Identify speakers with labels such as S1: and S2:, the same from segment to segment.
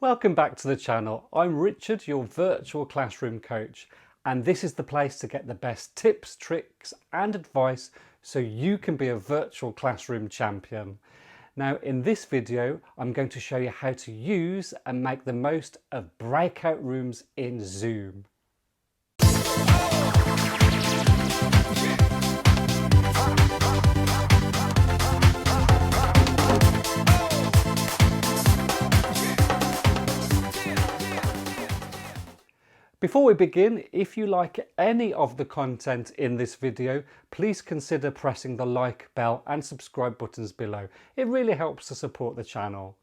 S1: Welcome back to the channel. I'm Richard, your virtual classroom coach, and this is the place to get the best tips, tricks and advice so you can be a virtual classroom champion. Now in this video, I'm going to show you how to use and make the most of breakout rooms in Zoom. Before we begin, if you like any of the content in this video, please consider pressing the like bell and subscribe buttons below. It really helps to support the channel.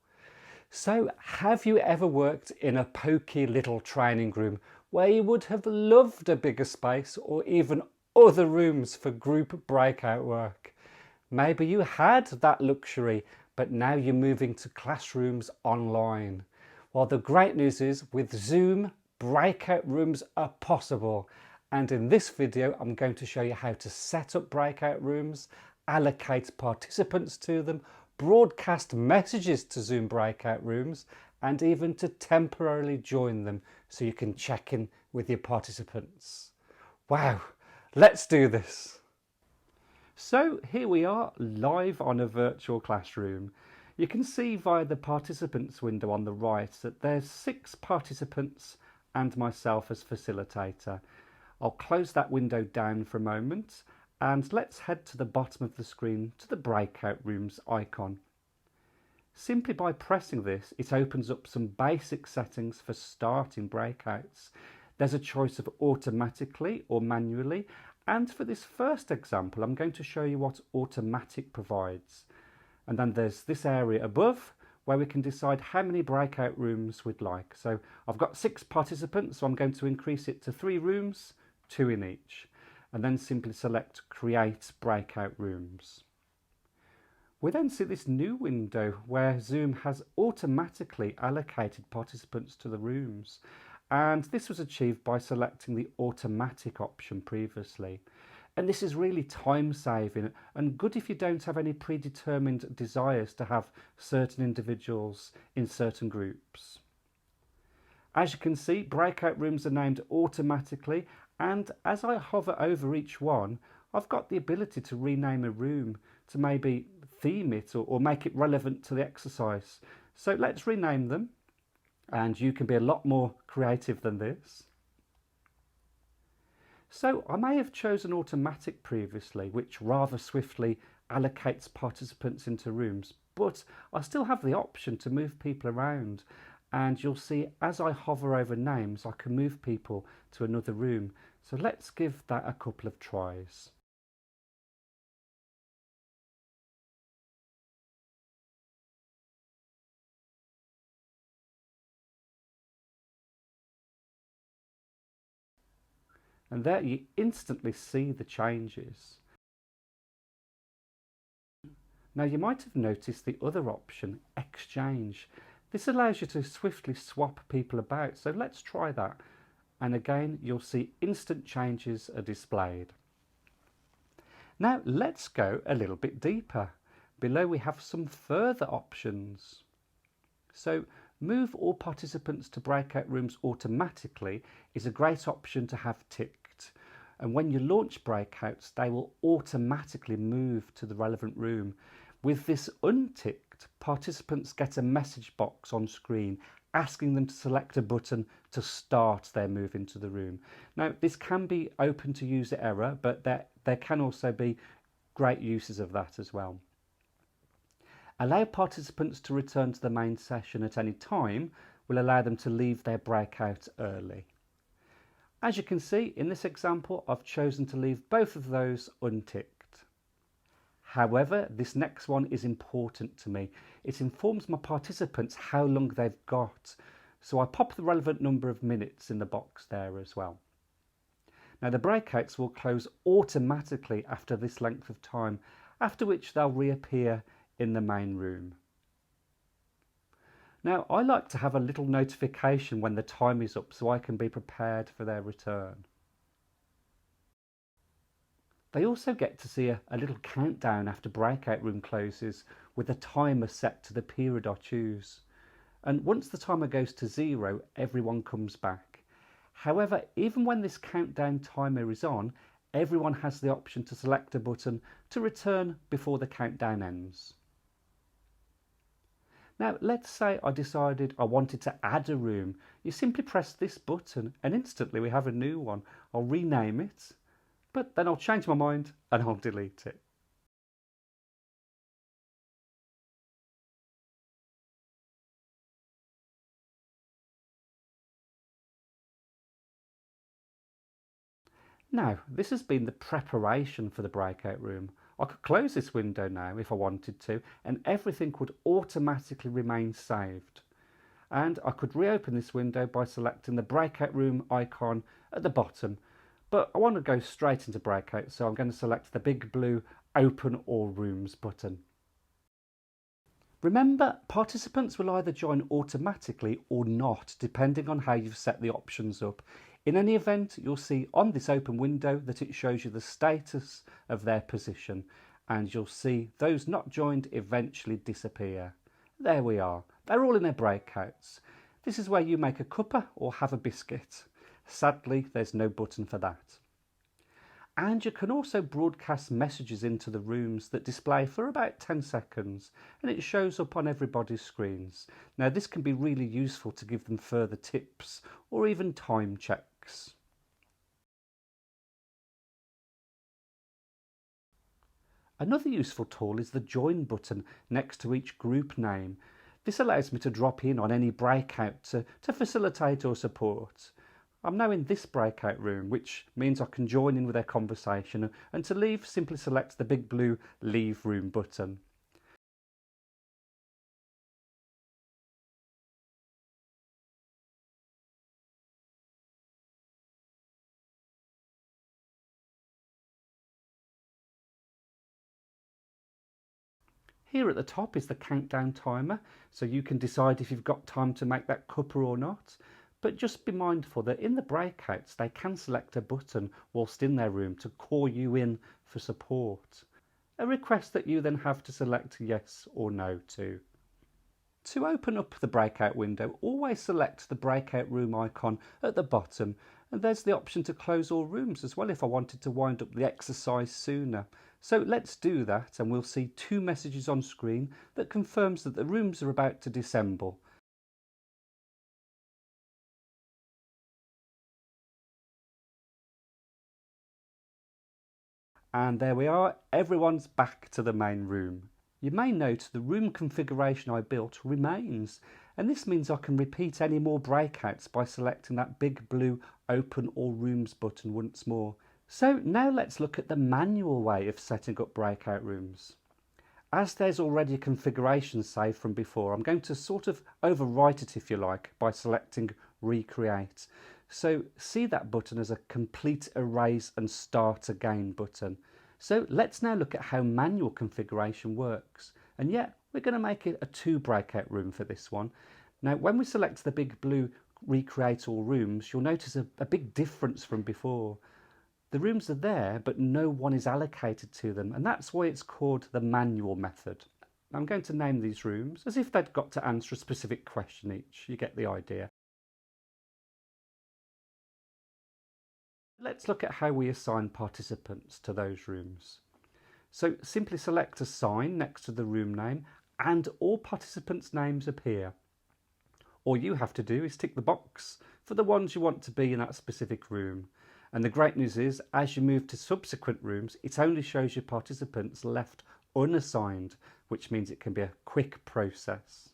S1: So, have you ever worked in a poky little training room where you would have loved a bigger space or even other rooms for group breakout work? Maybe you had that luxury, but now you're moving to classrooms online. Well, the great news is with Zoom, breakout rooms are possible, and in this video I'm going to show you how to set up breakout rooms, allocate participants to them, broadcast messages to Zoom breakout rooms, and even to temporarily join them so you can check in with your participants. Wow, let's do this. So here we are live on a virtual classroom. You can see via the participants window on the right that there's 6 participants and myself as facilitator. I'll close that window down for a moment and let's head to the bottom of the screen to the breakout rooms icon. Simply by pressing this, it opens up some basic settings for starting breakouts. There's a choice of automatically or manually, and for this first example I'm going to show you what automatic provides. And then there's this area above where we can decide how many breakout rooms we'd like. So I've got 6 participants, so I'm going to increase it to 3 rooms, 2 in each, and then simply select Create Breakout Rooms. We then see this new window where Zoom has automatically allocated participants to the rooms, and this was achieved by selecting the automatic option previously. And this is really time saving and good if you don't have any predetermined desires to have certain individuals in certain groups. As you can see, breakout rooms are named automatically, and as I hover over each one, I've got the ability to rename a room to maybe theme it or make it relevant to the exercise. So let's rename them, and you can be a lot more creative than this. So I may have chosen automatic previously, which rather swiftly allocates participants into rooms, but I still have the option to move people around, and you'll see as I hover over names I can move people to another room. So let's give that a couple of tries. And there you instantly see the changes. Now you might have noticed the other option, exchange. This allows you to swiftly swap people about, so let's try that. And again you'll see instant changes are displayed. Now let's go a little bit deeper. Below we have some further options. So move all participants to breakout rooms automatically is a great option to have ticked, and when you launch breakouts they will automatically move to the relevant room. With this unticked, participants get a message box on screen asking them to select a button to start their move into the room. Now this can be open to user error, but there can also be great uses of that as well. Allow participants to return to the main session at any time will allow them to leave their breakout early. As you can see in this example, I've chosen to leave both of those unticked. However, this next one is important to me. It informs my participants how long they've got, so I pop the relevant number of minutes in the box there as well. Now the breakouts will close automatically after this length of time, after which they'll reappear in the main room. Now I like to have a little notification when the time is up so I can be prepared for their return. They also get to see a little countdown after breakout room closes with a timer set to the period I choose. and once the timer goes to 0, everyone comes back. However, even when this countdown timer is on, everyone has the option to select a button to return before the countdown ends. Now, let's say I decided I wanted to add a room. You simply press this button and instantly we have a new one. I'll rename it, but then I'll change my mind and I'll delete it. Now, this has been the preparation for the breakout room. I could close this window now if I wanted to, and everything would automatically remain saved. And I could reopen this window by selecting the breakout room icon at the bottom. But I want to go straight into breakout, so I'm going to select the big blue Open All Rooms button. Remember, participants will either join automatically or not, depending on how you've set the options up. In any event, you'll see on this open window that it shows you the status of their position, and you'll see those not joined eventually disappear. There we are. They're all in their breakouts. This is where you make a cuppa or have a biscuit. Sadly, there's no button for that. And you can also broadcast messages into the rooms that display for about 10 seconds, and it shows up on everybody's screens. Now, this can be really useful to give them further tips or even time checks. Another useful tool is the Join button next to each group name. This allows me to drop in on any breakout to facilitate or support. I'm now in this breakout room, which means I can join in with their conversation, and to leave, simply select the big blue Leave Room button. Here at the top is the countdown timer, so you can decide if you've got time to make that cuppa or not. But just be mindful that in the breakouts they can select a button whilst in their room to call you in for support. A request that you then have to select yes or no to. To open up the breakout window, always select the breakout room icon at the bottom, and there's the option to close all rooms as well if I wanted to wind up the exercise sooner. So let's do that, and we'll see two messages on screen that confirms that the rooms are about to disassemble. And there we are, everyone's back to the main room. You may note the room configuration I built remains, and this means I can repeat any more breakouts by selecting that big blue Open All Rooms button once more. So now let's look at the manual way of setting up breakout rooms. As there's already a configuration saved from before, I'm going to sort of overwrite it if you like by selecting Recreate. So see that button as a complete erase and start again button. So let's now look at how manual configuration works. And yeah, we're going to make it a 2 breakout room for this one. Now when we select the big blue Recreate All Rooms, you'll notice a big difference from before. The rooms are there, but no one is allocated to them, and that's why it's called the manual method. I'm going to name these rooms as if they'd got to answer a specific question each. You get the idea. Let's look at how we assign participants to those rooms. So simply select Assign next to the room name, and all participants' names appear. All you have to do is tick the box for the ones you want to be in that specific room. And the great news is, as you move to subsequent rooms, it only shows you participants left unassigned, which means it can be a quick process.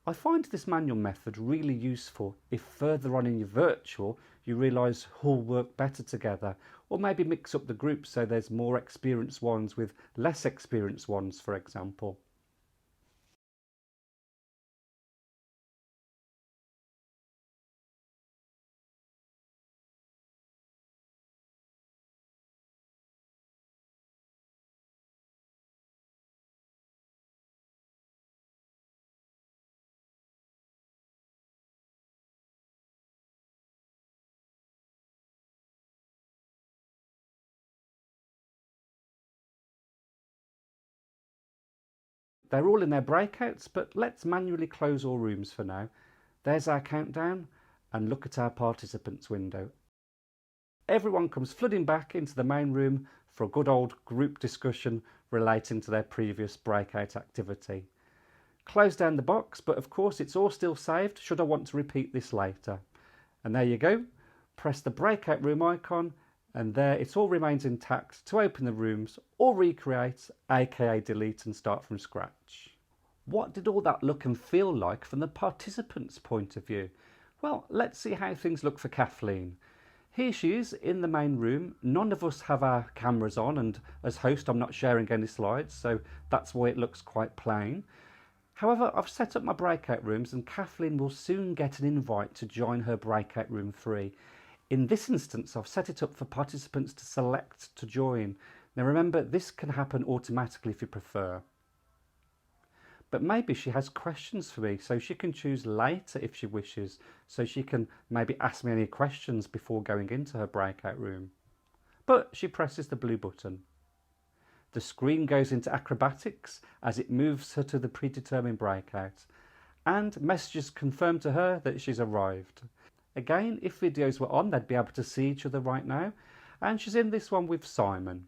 S1: I find this manual method really useful if further on in your virtual you realise who'll work better together, or maybe mix up the groups so there's more experienced ones with less experienced ones, for example. They're all in their breakouts, but let's manually close all rooms for now. There's our countdown, and look at our participants window. Everyone comes flooding back into the main room for a good old group discussion relating to their previous breakout activity. Close down the box, but of course it's all still saved should I want to repeat this later. And there you go. Press the breakout room icon, and there it all remains intact to open the rooms or recreate, aka delete and start from scratch. What did all that look and feel like from the participants' point of view? Well, let's see how things look for Kathleen. Here she is in the main room. None of us have our cameras on, and as host I'm not sharing any slides, so that's why it looks quite plain. However, I've set up my breakout rooms, and Kathleen will soon get an invite to join her breakout room free. In this instance, I've set it up for participants to select to join. Now remember, this can happen automatically if you prefer. But maybe she has questions for me, so she can choose later if she wishes, so she can maybe ask me any questions before going into her breakout room. But she presses the blue button. The screen goes into acrobatics as it moves her to the predetermined breakout, and messages confirm to her that she's arrived. Again, if videos were on, they'd be able to see each other right now, and she's in this one with Simon.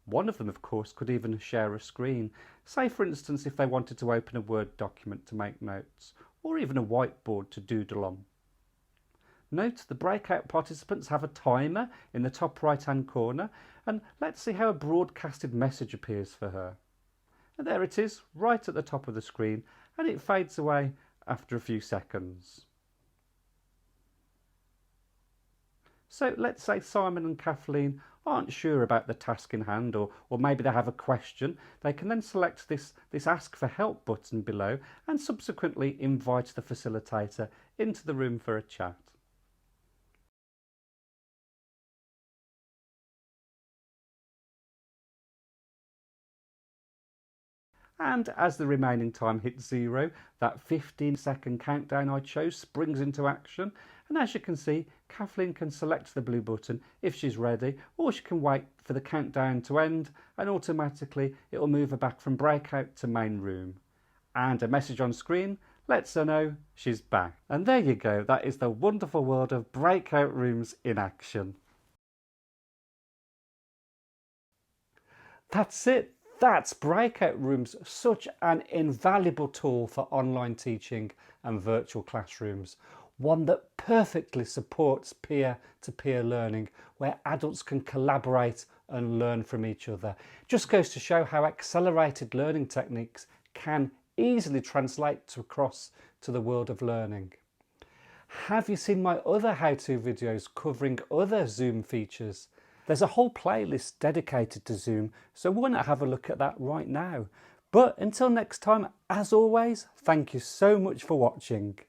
S1: One of them, of course, could even share a screen, say for instance if they wanted to open a Word document to make notes, or even a whiteboard to doodle on. Note the breakout participants have a timer in the top right hand corner, and let's see how a broadcasted message appears for her. And there it is, right at the top of the screen, and it fades away after a few seconds. So let's say Simon and Kathleen aren't sure about the task in hand, or maybe they have a question. They can then select this Ask for Help button below and subsequently invite the facilitator into the room for a chat. And as the remaining time hits 0, that 15-second countdown I chose springs into action, and as you can see, Kathleen can select the blue button if she's ready, or she can wait for the countdown to end, and automatically it will move her back from breakout to main room. And a message on screen lets her know she's back. And there you go, that is the wonderful world of breakout rooms in action. That's it. That's breakout rooms, such an invaluable tool for online teaching and virtual classrooms. One that perfectly supports peer-to-peer learning, where adults can collaborate and learn from each other. Just goes to show how accelerated learning techniques can easily translate across to the world of learning. Have you seen my other how-to videos covering other Zoom features? There's a whole playlist dedicated to Zoom, so why not have a look at that right now? But until next time, as always, thank you so much for watching.